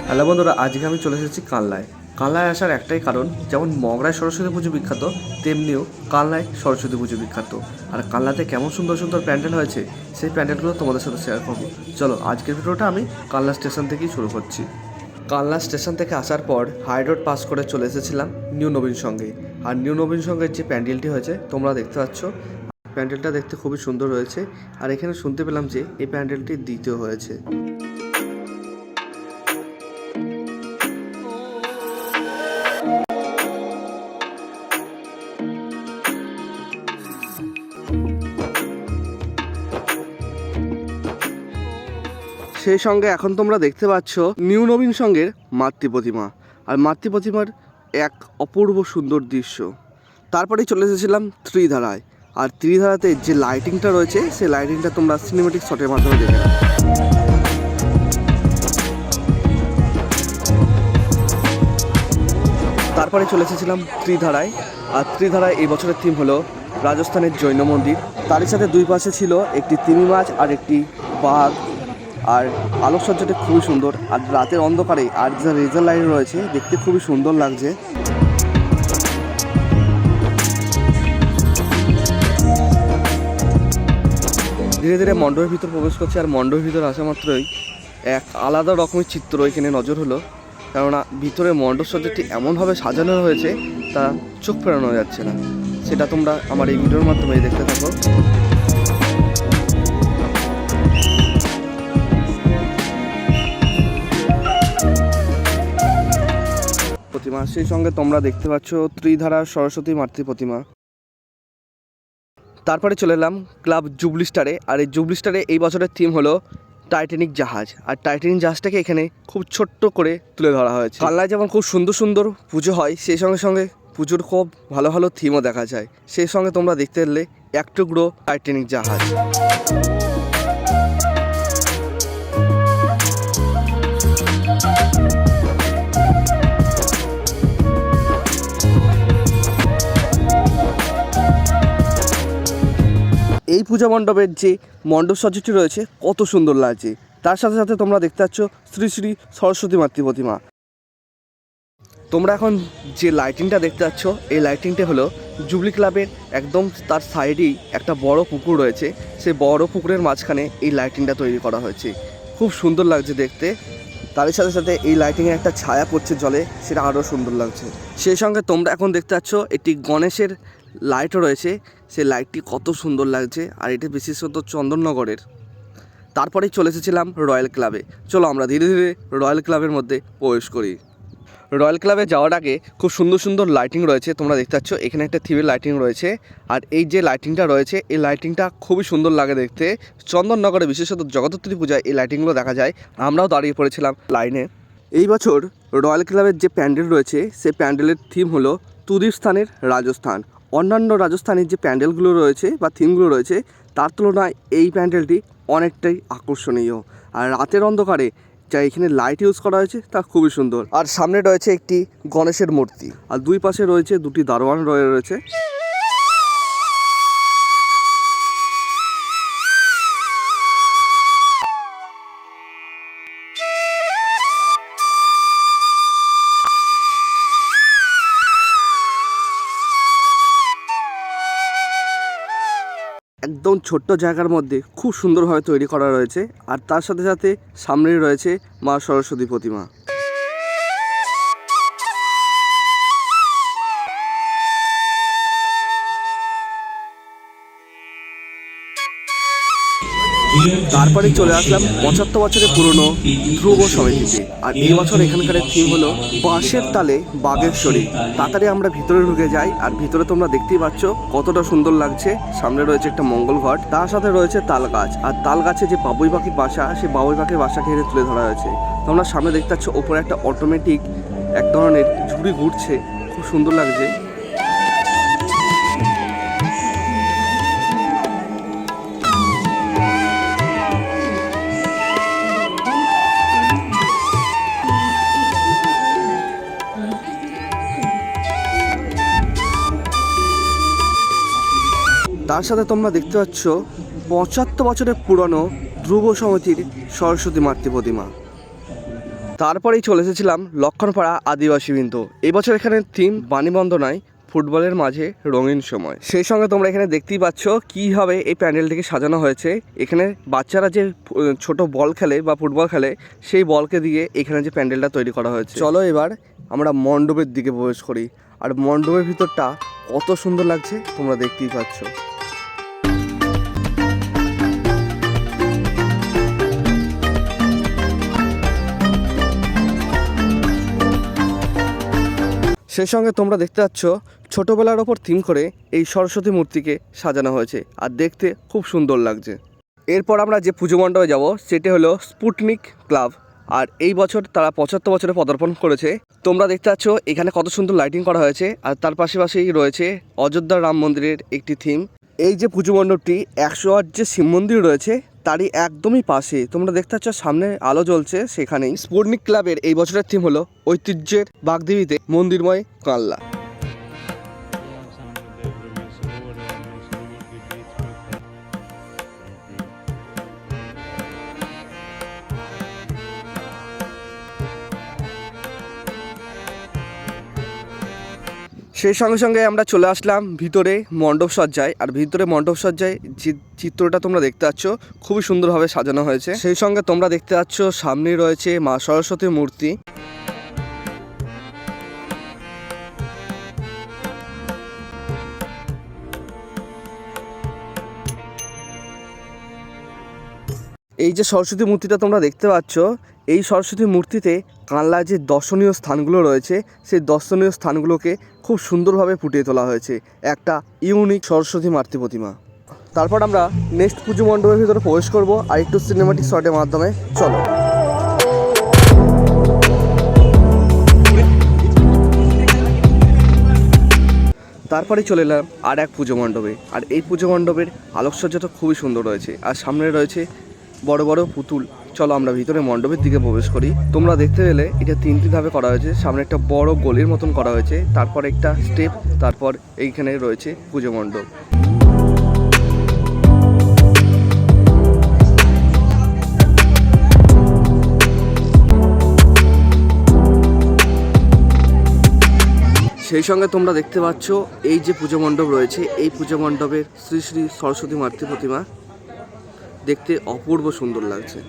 Hello বন্ধুরা, আজকে আমি চলে এসেছি কানলায়। কানলায় আসার একটাই কারণ, যেমন মগরায় সরস্বতী পুজো বিখ্যাত, তেমনিও কানলায় সরস্বতী পুজো বিখ্যাত। আর কানলাতে কেমন সুন্দর সুন্দর প্যান্ডেল হয়েছে, সেই প্যান্ডেলগুলো তোমাদের সাথে শেয়ার করবো। চলো, আজকের ভিডিওটা আমি কানলা স্টেশন থেকেই শুরু করছি। কানলা স্টেশন থেকে আসার পর হাই রোড পাস করে চলে এসেছিলাম নিউ নবীন সঙ্গে। আর নিউ নবীন সঙ্গের যে প্যান্ডেলটি হয়েছে তোমরা দেখতে পাচ্ছ, প্যান্ডেলটা দেখতে খুবই সুন্দর হয়েছে। আর এখানে শুনতে পেলাম যে এই প্যান্ডেলটি দ্বিতীয় হয়েছে। সেই সঙ্গে এখন তোমরা দেখতে পাচ্ছ নিউ নবীন সঙ্গের মাতৃ প্রতিমা। আর মাতৃ প্রতিমার এক অপূর্ব সুন্দর দৃশ্য। তারপরেই চলে এসেছিলাম ত্রিধারায়। আর ত্রিধারাতে যে লাইটিংটা রয়েছে সেই লাইটিংটা তোমরা সিনেমেটিক শটের মাধ্যমে দেখে নাও। তারপরে চলে এসেছিলাম ত্রিধারায়। আর ত্রিধারায় এই বছরের থিম হলো রাজস্থানের জৈন মন্দির। তারই সাথে দুই পাশে ছিল একটি তিমি মাছ আর একটি বাঘ। আর আলোকসজ্জাটা খুবই সুন্দর। আর রাতের অন্ধকারে আর যা রেজার লাইট রয়েছে দেখতে খুবই সুন্দর লাগছে। ধীরে ধীরে মণ্ডপের ভিতর প্রবেশ করছে। আর মণ্ডপের ভিতর আসা মাত্রই এক আলাদা রকমের চিত্র এখানে নজর হলো। কেননা ভিতরে মণ্ডপ সজ্জাটি এমনভাবে সাজানো হয়েছে তা চোখ ফেরানো যাচ্ছে না। সেটা তোমরা আমার এই ভিডিওর মাধ্যমে দেখতে থাকো। প্রতিমা, সেই সঙ্গে তোমরা দেখতে পাচ্ছ ত্রিধারা সরস্বতী মাতৃ প্রতিমা। তারপরে চলে এলাম ক্লাব জুবলি স্টারে। আর এই জুবলি স্টারে এই বছরের থিম হলো টাইটানিক জাহাজ। আর টাইটানিক জাহাজটাকে এখানে খুব ছোট্ট করে তুলে ধরা হয়েছে। কানলায় যেমন খুব সুন্দর সুন্দর পুজো হয়, সেই সঙ্গে সঙ্গে পুজোর খুব ভালো ভালো থিমও দেখা যায়। সেই সঙ্গে তোমরা দেখতে এলে এক টুকরো টাইটানিক জাহাজ। এই পূজা মণ্ডপের যে মণ্ডপ সজ্জাটি রয়েছে কত সুন্দর লাগছে। তার সাথে সাথে তোমরা দেখতে পাচ্ছ শ্রী শ্রী সরস্বতী মাতৃ প্রতিমা। তোমরা এখন যে লাইটিংটা দেখতে পাচ্ছ এই লাইটিংটা হলো জুবলি ক্লাবের একদম তার সাইডেই একটা বড় পুকুর রয়েছে। সেই বড় পুকুরের মাঝখানে এই লাইটিংটা তৈরি করা হয়েছে। খুব সুন্দর লাগছে দেখতে। তারই সাথে সাথে এই লাইটিংয়ে একটা ছায়া পড়ছে জলে, সেটা আরও সুন্দর লাগছে। সেই সঙ্গে তোমরা এখন দেখতে পাচ্ছ একটি গণেশের লাইটও রয়েছে। সেই লাইটটি কত সুন্দর লাগছে। আর এটা বিশেষত চন্দননগরের। তারপরেই চলে এসেছিলাম রয়্যাল ক্লাবে। চলো আমরা ধীরে ধীরে রয়্যাল ক্লাবের মধ্যে প্রবেশ করি। রয়্যাল ক্লাবে যাওয়ার আগে খুব সুন্দর সুন্দর লাইটিং রয়েছে। তোমরা দেখতে পাচ্ছ এখানে একটা থিমের লাইটিং রয়েছে। আর এই যে লাইটিংটা রয়েছে এই লাইটিংটা খুবই সুন্দর লাগে দেখতে। চন্দননগরে বিশেষত জগদ্ধাত্রী পূজায় এই লাইটিংগুলো দেখা যায়। আমরাও দাঁড়িয়ে পড়েছিলাম লাইনে। এই বছর রয়্যাল ক্লাবের যে প্যান্ডেল রয়েছে সেই প্যান্ডেলের থিম হলো তুদির স্থানের রাজস্থান। অন্যান্য রাজস্থানের যে প্যান্ডেলগুলো রয়েছে বা থিমগুলো রয়েছে তার তুলনায় এই প্যান্ডেলটি অনেকটাই আকর্ষণীয়। আর রাতের অন্ধকারে যা এখানে লাইট ইউজ করা হয়েছে তা খুবই সুন্দর। আর সামনে রয়েছে একটি গণেশের মূর্তি। আর দুই পাশে রয়েছে দুটি দারোয়ান রয়েছে। একদম ছোট্ট জায়গার মধ্যে খুব সুন্দরভাবে তৈরি করা রয়েছে। আর তার সাথে সাথে সামনেই রয়েছে মা সরস্বতী প্রতিমা। তারপরেই চলে আসলাম 75 বছরের পুরনো ধ্রুব সমিতিতে। আর এই বছর এখানকার থিম হলো বাঁশের তালে বাঘের শরীর। তাড়াতাড়ি আমরা ভিতরে ঢুকে যাই। আর ভিতরে তোমরা দেখতেই পাচ্ছ কতটা সুন্দর লাগছে। সামনে রয়েছে একটা মঙ্গল ঘট, তার সাথে রয়েছে তাল গাছ। আর তাল গাছে যে বাবুই পাখির বাসা, সেই বাবুই পাখির বাসাকে এনে তুলে ধরা হয়েছে। তোমরা সামনে দেখতে পাচ্ছ ওপরে একটা অটোমেটিক এক ধরনের ঝুড়ি ঘুরছে, খুব সুন্দর লাগছে। তার সাথে তোমরা দেখতে পাচ্ছ 75 বছরের পুরনো ধ্রুব সমিতির সরস্বতী মাতৃ প্রতিমা। তারপরেই চলে এসেছিলাম লক্ষণপাড়া আদিবাসী বৃন্দ। এবছর এখানে থিম বাণীবন্দনায় ফুটবলের মাঝে রঙিন সময়। সেই সঙ্গে তোমরা এখানে দেখতেই পাচ্ছ কীভাবে এই প্যান্ডেলটিকে সাজানো হয়েছে। এখানে বাচ্চারা যে ছোট বল খেলে বা ফুটবল খেলে, সেই বলকে দিয়ে এখানে যে প্যান্ডেলটা তৈরি করা হয়েছে। চলো এবার আমরা মণ্ডপের দিকে প্রবেশ করি। আর মণ্ডপের ভিতরটা কত সুন্দর লাগছে তোমরা দেখতেই পাচ্ছ। সেই সঙ্গে তোমরা দেখতে পাচ্ছ ছোটোবেলার ওপর থিম করে এই সরস্বতী মূর্তিকে সাজানো হয়েছে, আর দেখতে খুব সুন্দর লাগছে। এরপর আমরা যে পুজো মণ্ডপে যাব সেটি হলো স্পুটনিক ক্লাব, আর এই বছর তারা 75 বছরে পদার্পণ করেছে। তোমরা দেখতে পাচ্ছ এখানে কত সুন্দর লাইটিং করা হয়েছে, আর তার পাশাপাশি রয়েছে অযোধ্যা রাম মন্দিরের একটি থিম। এই যে পুজো মণ্ডপটি 108 যে শিব মন্দির রয়েছে তারই একদমই পাশে তোমরা দেখতে পাচ্ছ সামনে আলো জ্বলছে, সেখানেই স্পুটনিক ক্লাবের এই বছরের থিম হলো ঐতিহ্যের বাগদেবীতে মন্দিরময় কানলা। সেই সঙ্গে সঙ্গে আমরা চলে আসলাম ভিতরে মণ্ডপ সজ্জায়। আর ভিতরে মণ্ডপ সজ্জায় যে চিত্রটা তোমরা দেখতে পাচ্ছ খুবই সুন্দরভাবে সাজানো হয়েছে। সেই সঙ্গে তোমরা দেখতে পাচ্ছ সামনেই রয়েছে মা সরস্বতীর মূর্তি। এই যে সরস্বতী মূর্তিটা তোমরা দেখতে পাচ্ছ, এই সরস্বতী মূর্তিতে কানলায় যে দর্শনীয় স্থানগুলো রয়েছে সেই দর্শনীয় স্থানগুলোকে খুব সুন্দরভাবে ফুটিয়ে তোলা হয়েছে একটা ইউনিক সরস্বতী মাতৃ প্রতিমা। তারপর আমরা নেক্সট পুজো মণ্ডপের ভিতরে প্রবেশ করব আর একটু সিনেমাটিক শটের মাধ্যমে। চলো। তারপরে চলে এলাম আর এক পুজো মণ্ডপে। আর এই পুজো মণ্ডপের আলোকসজ্জাটা খুবই সুন্দর রয়েছে, আর সামনে রয়েছে বড় বড় পুতুল। চলো আমরা ভিতরে মণ্ডপের দিকে প্রবেশ করি। তোমরা দেখতে পেলে এটা 3টি ধাপে করা হয়েছে। সামনে একটা বড় গলির মতন করা হয়েছে, তারপর একটা স্টেপ, তারপর এইখানে রয়েছে পুজো মণ্ডপ। সেই সঙ্গে তোমরা দেখতে পাচ্ছ এই যে পুজো মণ্ডপ রয়েছে, এই পুজো মণ্ডপের শ্রী শ্রী সরস্বতী মাতৃ প্রতিমা দেখতে অপূর্ব সুন্দর লাগছে।